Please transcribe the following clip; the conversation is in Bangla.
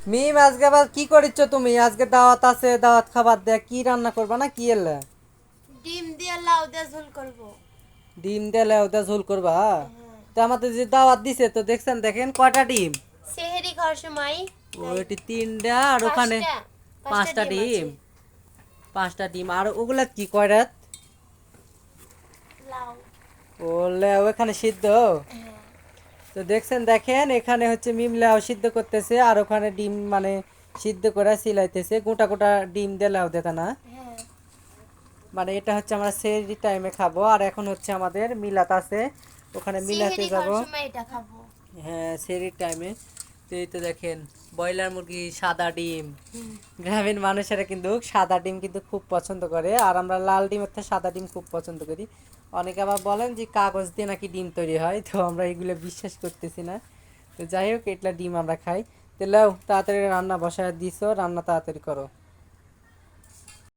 মিম আজকে আবার কি করিচ্ছ তুমি? আজকে দাওয়াত আছে, দাওয়াত খাবার দেয়া কি রান্না করবা না কি এলে? ডিম দিয়ে লাউ দিয়ে ঝোল করব। ডিম দিলে ওটা ঝোল করবা? হ্যাঁ। তো আমাদের যে দাওয়াত দিছে তো দেখেন কয়টা ডিম? সেহেরি খাওয়ার সময় তাই ওইটি তিনটা আর ওখানে পাঁচটা পাঁচটা পাঁচটা ডিম ডিম। আছে। পাঁচটা ডিম আর ওগুলা কি কয়রাত? লাউ। ওলে ওখানে সিদ্ধ। হ্যাঁ। তো দেখেন এখানে হচ্ছে মিম লাউ সিদ্ধ করতেছে আর ওখানে ডিম মানে সিদ্ধ করে সিলাইতেছে, গোটা গোটা ডিম দিয়ে লাউ দেতা না। হ্যাঁ। মানে এটা হচ্ছে আমরা সেহরি টাইমে খাবো আর এখন হচ্ছে আমাদের মিলাত আছে, ওখানে মিলাতে সেহেরি যাব। খাওয়ার সময় এটা খাবো। হ্যাঁ সেহরির টাইমে। তো এই তো দেখেন ব্রয়লার মুরগি, সাদা ডিম। হুম। গ্রামীণ মানুষেরা কিন্তু সাদা ডিম কিন্তু খুব পছন্দ করে আর আমরা লাল ডিমের থেকে সাদা ডিম খুব পছন্দ করি। অনেকে আবার বলেন যে কাগজ দিয়ে নাকি ডিম তৈরি হয়, তো আমরা এগুলো বিশ্বাস করতেছি না। তো যাই হোক, এটা ডিম আমরা খাই। তো লাও তাড়াতাড়ি রান্না বসায় দিছো, রান্না তাড়াতাড়ি করো।